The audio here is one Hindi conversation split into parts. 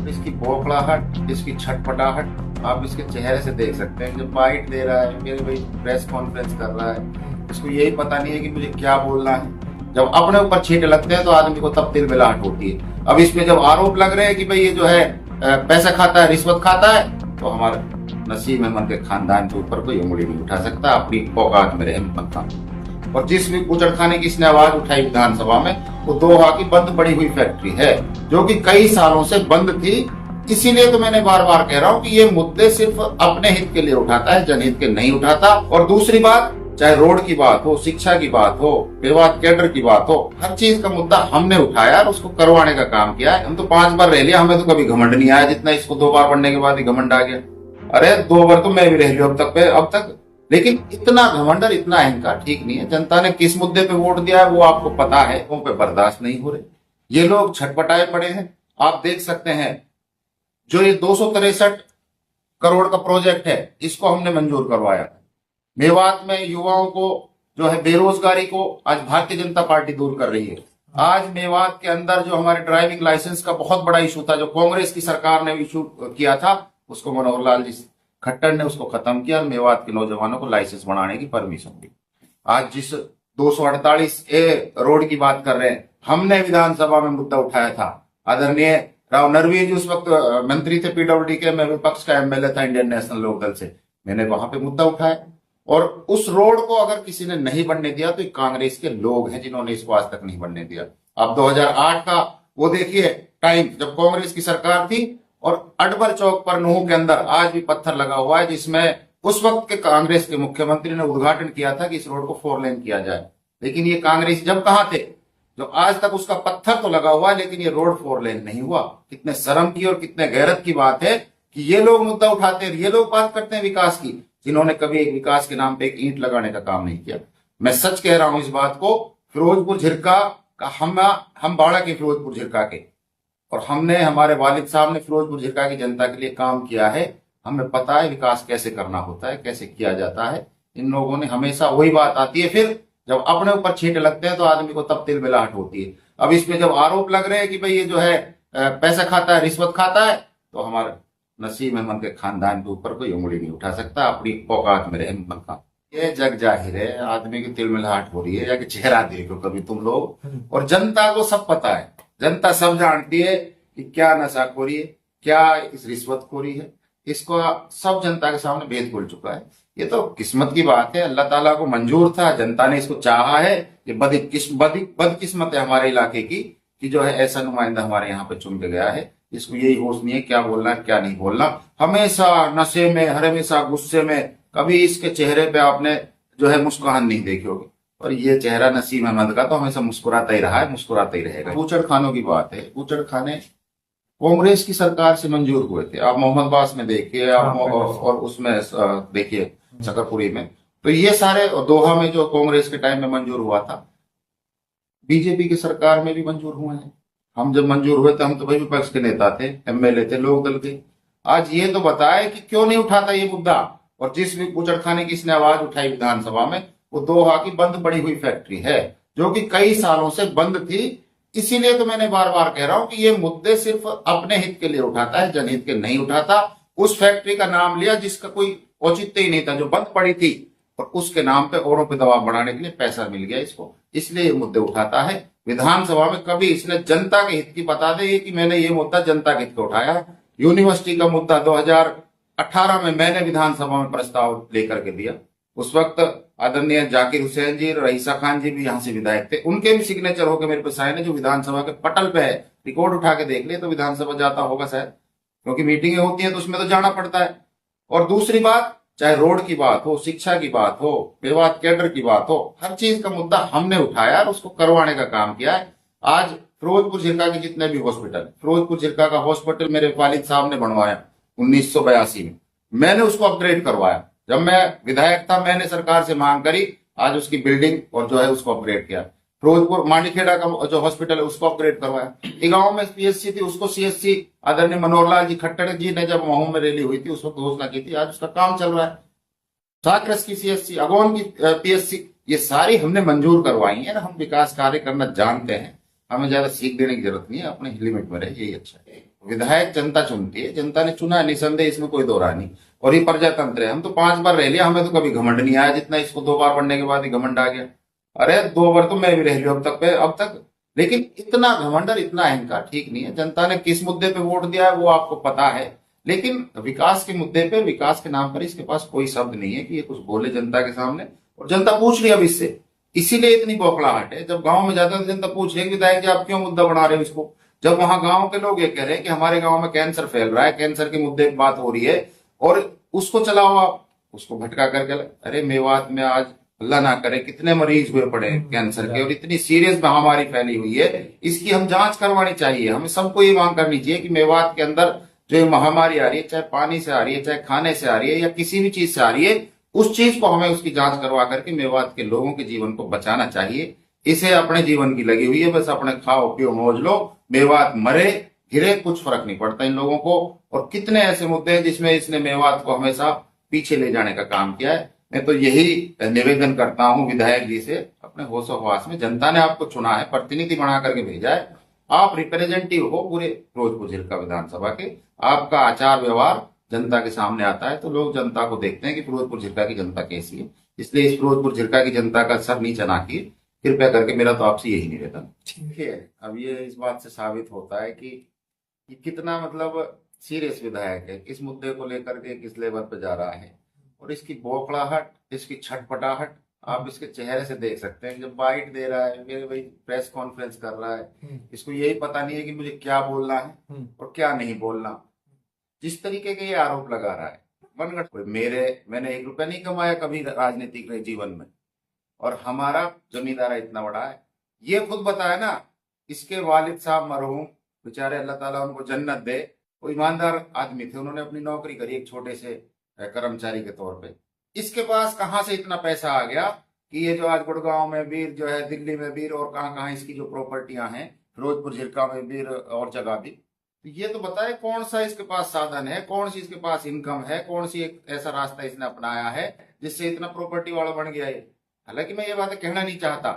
और इसकी बौखलाहट, इसकी छटपटाहट आप इसके चेहरे से देख सकते हैं। जब बाइट दे रहा है, मेरे भाई प्रेस कॉन्फ्रेंस कर रहा है, इसको यही पता नहीं है कि मुझे क्या बोलना है। जब अपने ऊपर छींटे लगते हैं तो आदमी को तब तिलमिलाहट होती है। अब इसमें जब आरोप लग रहे हैं कि भाई ये जो है पैसा खाता है, रिश्वत खाता है, तो हमारे नसीम अहमद के खानदान के ऊपर कोई उंगली नहीं उठा सकता। अपनी औकात में रहे बनता। और जिस भी कुचड़खाने की इसने आवाज उठाई विधानसभा में, वो दोहा की बंद पड़ी हुई फैक्ट्री है, जो कि कई सालों से बंद थी। इसीलिए तो मैंने बार बार कह रहा हूं कि ये मुद्दे सिर्फ अपने हित के लिए उठाता है, जनहित के नहीं उठाता। और दूसरी बात, चाहे रोड की बात हो, शिक्षा की बात हो, विवाद कैडर की बात हो, हर चीज का मुद्दा हमने उठाया और उसको करवाने का काम किया है। हम तो 5 बार रह लिया, हमें तो कभी घमंड नहीं आया जितना इसको 2 बार पढ़ने के बाद ही घमंड आ गया। अरे 2 बार तो मैं भी रह लिया अब तक। लेकिन इतना घमंड और इतना अहंकार ठीक नहीं है। जनता ने किस मुद्दे पे वोट दिया है वो आपको पता है, वो पे बर्दाश्त नहीं हो रहे। ये लोग छटपटाए पड़े हैं। आप देख सकते हैं, जो ये 263 करोड़ का प्रोजेक्ट है, इसको हमने मंजूर करवाया। मेवात में युवाओं को जो है बेरोजगारी को आज भारतीय जनता पार्टी दूर कर रही है। आज मेवात के अंदर जो हमारे ड्राइविंग लाइसेंस का बहुत बड़ा इशू था, जो कांग्रेस की सरकार ने इशू किया था, उसको मनोहर लाल जी खट्टर ने उसको खत्म किया और मेवात के नौजवानों को लाइसेंस बनाने की परमिशन दी। आज जिस 248A रोड की बात कर रहे हैं, हमने विधानसभा में मुद्दा उठाया था। आदरणीय राव नरवीर जी उस वक्त मंत्री थे पीडब्ल्यूडी के, मैं विपक्ष का एमएलए था इंडियन नेशनल लोकदल से। मैंने वहां पे मुद्दा उठाया और उस रोड को अगर किसी ने नहीं बनने दिया तो कांग्रेस के लोग हैं जिन्होंने इसको आज तक नहीं बनने दिया। अब 2008 का वो देखिए टाइम, जब कांग्रेस की सरकार थी और अडबर चौक पर नूह के अंदर आज भी पत्थर लगा हुआ है, जिसमें उस वक्त के कांग्रेस के मुख्यमंत्री ने उद्घाटन किया था कि इस रोड को 4 लेन किया जाए। लेकिन ये कांग्रेस जब कहां थे, जो आज तक उसका पत्थर तो लगा हुआ है लेकिन ये रोड 4 लेन नहीं हुआ। कितने शर्म की और कितने गैरत की बात है कि ये लोग मुद्दा उठाते हैं, ये लोग बात करते हैं विकास की, जिन्होंने कभी एक विकास के नाम पे एक ईंट लगाने का काम नहीं किया। मैं सच कह रहा हूं इस बात को। फिरोजपुर झिरका का हम बाड़ा के फिरोजपुर झिरका के, और हमने, हमारे वालिद साहब ने फिरोजपुर झिरका की जनता के लिए काम किया है। हमें पता है विकास कैसे करना होता है, कैसे किया जाता है। इन लोगों ने हमेशा वही बात आती है, फिर जब अपने ऊपर छींटे लगते हैं तो आदमी को तब तिलमिलाहट होती है। अब इसमें जब आरोप लग रहे हैं कि भाई ये जो है पैसा खाता है, रिश्वत खाता है, तो हमारे नसीम अहमद के खानदान के ऊपर कोई उंगली नहीं उठा सकता। अपनी औकात में रहे बनता। ये जग जाहिर है, आदमी की तिलमिलाहट हो रही है। या कि चेहरा देखो कभी तुम लोग, और जनता को सब पता है, जनता सब जानती है कि क्या नशाखोरी है, क्या इस रिश्वतखोरी है। इसको सब जनता के सामने भेद खुल चुका है। ये तो किस्मत की बात है, अल्लाह ताला को मंजूर था, जनता ने इसको चाहा है। ये बदकिस्मत है हमारे इलाके की कि जो है ऐसा नुमाइंदा हमारे यहाँ पे चुन के गया है। इसको यही होश नहीं है क्या बोलना है क्या नहीं बोलना। हमेशा नशे में, हमेशा गुस्से में, कभी इसके चेहरे पे आपने जो है मुस्कुराहट नहीं देखी होगी। और ये चेहरा नसीम अहमद का तो हमेशा मुस्कुराता ही रहा है, मुस्कुराता ही रहेगा। बूचड़ खानों की बात है, बूचड़ खाने कांग्रेस की सरकार से मंजूर हुए थे। आप मोहम्मदबास में देखिए, आप और उसमें देखिए शकरपुरी में, तो ये सारे दोहा में जो कांग्रेस के टाइम में मंजूर हुआ था, बीजेपी की सरकार में भी मंजूर हुए हैं। हम जब मंजूर हुए थे, हम तो भाई विपक्ष के नेता थे, एमएलए थे, लोक दल के। आज ये तो बताए कि क्यों नहीं उठाता ये मुद्दा। और जिस भी बूचड़खाने की इसने आवाज उठाई विधानसभा में, वो दोहा की बंद पड़ी हुई फैक्ट्री है, जो कि कई सालों से बंद थी। इसीलिए तो मैंने बार बार कह रहा हूं कि ये मुद्दे सिर्फ अपने हित के लिए उठाता है, जनहित के नहीं उठाता। उस फैक्ट्री का नाम लिया जिसका कोई औचित्य ही नहीं था, जो बंद पड़ी थी, और उसके नाम पे औरों पे दबाव बढ़ाने के लिए पैसा मिल गया इसको, इसलिए ये मुद्दे उठाता है। विधानसभा में कभी इसने जनता के हित की बता दे कि मैंने ये मुद्दा जनता के हित को उठाया। यूनिवर्सिटी का मुद्दा 2018 में मैंने विधानसभा में प्रस्ताव लेकर के दिया। उस वक्त आदरणीय जाकिर हुसैन जी, रईसा खान जी भी यहाँ से विधायक थे, उनके भी सिग्नेचर होकर मेरे पे साइन है, जो विधानसभा के पटल पे है। रिकॉर्ड उठा के देख ले तो विधानसभा जाता होगा शायद, क्योंकि मीटिंगें होती हैं तो उसमें तो जाना पड़ता है। और दूसरी बात, चाहे रोड की बात हो, शिक्षा की बात हो, विवाद कैडर की बात हो, हर चीज का मुद्दा हमने उठाया और उसको करवाने का काम किया है। आज फिरोजपुर झिरका के जितने भी हॉस्पिटल, फिरोजपुर झिरका का हॉस्पिटल मेरे वालिद साहब ने बनवाया 1982 में, मैंने उसको अपग्रेड करवाया। जब मैं विधायक था, मैंने सरकार से मांग करी, आज उसकी बिल्डिंग और जो है उसको अपग्रेड किया। फिरोजपुर मांडीखेड़ा का जो हॉस्पिटल है उसको अपग्रेड करवाया। गांव में पीएचसी थी, उसको सीएचसी आदरणीय मनोहर लाल जी खट्टर जी ने जब महू में रैली हुई थी उस वक्त घोषणा की थी, आज उसका काम चल रहा है। साकरस की सीएचसी, अगोन की पीएचसी, ये सारी हमने मंजूर करवाई है। हम विकास कार्य करना जानते हैं, हमें ज्यादा सीख देने की जरूरत नहीं है, अपने लिमिट में रहे, यही अच्छा है। विधायक जनता चुनती है, जनता ने चुना है, निसंदेह, इसमें कोई दो राय नहीं। और ये प्रजातंत्र है। हम तो 5 बार रह लिया, हमें तो कभी घमंड नहीं आया जितना इसको 2 बार बनने के बाद ही घमंड आ गया। अरे 2 बार तो मैं भी रह लिया अब तक। लेकिन इतना घमंड और इतना अहंकार ठीक नहीं है। जनता ने किस मुद्दे पे वोट दिया है वो आपको पता है, लेकिन विकास के मुद्दे पे, विकास के नाम पर इसके पास कोई शब्द नहीं है कि ये कुछ बोले जनता के सामने। और जनता पूछ रही है अब इससे, इसीलिए इतनी बौखलाहट है। जब गांव में जाता है तो जनता पूछ रही है कि विधायक जी आप क्यों मुद्दा बना रहे हो इसको। जब वहां गांव के लोग ये कह रहे हैं कि हमारे गांव में कैंसर फैल रहा है, कैंसर के मुद्दे पे बात हो रही है, और उसको चलाओ आप, उसको भटका करके अरे मेवात में आज अल्लाह ना करे कितने मरीज हुए पड़े हैं कैंसर के, और इतनी सीरियस महामारी फैली हुई है, इसकी हम जांच करवानी चाहिए। हमें सबको ये मांग करनी चाहिए कि मेवात के अंदर जो ये महामारी आ रही है, चाहे पानी से आ रही है, चाहे खाने से आ रही है, या किसी भी चीज से आ रही है, उस चीज को हमें उसकी जांच करवा करके मेवात के लोगों के जीवन को बचाना चाहिए। इसे अपने जीवन की लगी हुई है, बस अपने खाओ पियो मौज लो, मेवात मरे गिरे कुछ फर्क नहीं पड़ता इन लोगों को। और कितने ऐसे मुद्दे हैं जिसमें इसने मेवात को हमेशा पीछे ले जाने का काम किया है। मैं तो यही निवेदन करता हूं विधायक जी से, अपने होशोहवास में, जनता ने आपको चुना है, प्रतिनिधि बना करके भेजा है, आप रिप्रेजेंटेटिव हो पूरे फिरोजपुर झिरका विधानसभा के। आपका आचार व्यवहार जनता के सामने आता है तो लोग जनता को देखते हैं कि फिरोजपुर झिरका की जनता कैसी है। इसलिए इस फिरोजपुर झिरका की जनता का सर नीचा ना किए, कृपया करके, मेरा तो आपसे यही निवेदन। ठीक है, अब ये इस बात से साबित होता है कि कितना मतलब सीरियस विधायक है, किस मुद्दे को लेकर के किस लेवल पे जा रहा है। और इसकी बौखलाहट, इसकी छटपटाहट आप इसके चेहरे से देख सकते हैं। जब बाइट दे रहा है, मेरे भाई प्रेस कॉन्फ्रेंस कर रहा है, इसको यही पता नहीं है कि मुझे क्या बोलना है और क्या नहीं बोलना। जिस तरीके के ये आरोप लगा रहा है, मनगढ़, मैंने 1 रुपया नहीं कमाया कभी राजनीतिक जीवन में, और हमारा जमींदारा इतना बड़ा है, ये खुद बताया ना। इसके वालिद साहब मरहूम, बेचारे अल्लाह ताला उनको जन्नत दे, वो ईमानदार आदमी थे, उन्होंने अपनी नौकरी करी एक छोटे से कर्मचारी के तौर पे। इसके पास कहां से इतना पैसा आ गया कि ये जो आज गुड़गांव में भी जो है, दिल्ली में भी, और कहां कहां इसकी जो प्रॉपर्टियां हैं, फिरोजपुर झिरका में भी और जगह भी। तो ये तो बताए कौन सा इसके पास साधन है, कौन सी इसके पास इनकम है, कौन सी एक ऐसा रास्ता इसने अपनाया है जिससे इतना प्रॉपर्टी वाला बन गया है। हालांकि मैं ये बातें कहना नहीं चाहता,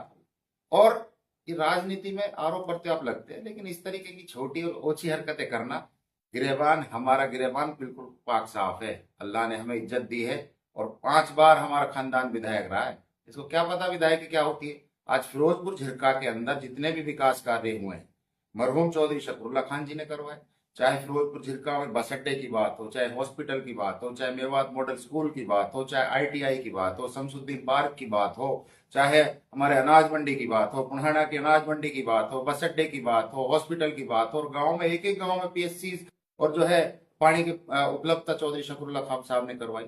और ये राजनीति में आरोप प्रत्यारोप लगते हैं, लेकिन इस तरीके की छोटी और ओछी हरकतें करना, गिरेबान, हमारा गिरेबान बिल्कुल पाक साफ है, अल्लाह ने हमें इज्जत दी है, और 5 बार हमारा खानदान विधायक रहा है। इसको क्या पता विधायक क्या होती है। आज फिरोजपुर झिरका के अंदर जितने भी विकास कार्य हुए हैं, मरहूम चौधरी शकरुल्ला खान जी ने करवाए। चाहे फिरोजपुर झिरका में बस अड्डे की बात हो, चाहे हॉस्पिटल की बात हो, चाहे मेवात मॉडल स्कूल की बात हो, चाहे आईटीआई की बात हो, शमसुद्दीन पार्क की बात हो, चाहे हमारे अनाज मंडी की बात हो, पुन्हाना की अनाज मंडी की बात हो, बस अड्डे की बात हो, हॉस्पिटल की बात हो, और गांव में एक एक गांव में पीएससी और जो है पानी की उपलब्धता चौधरी शकरुल्ला खान साहब ने करवाई।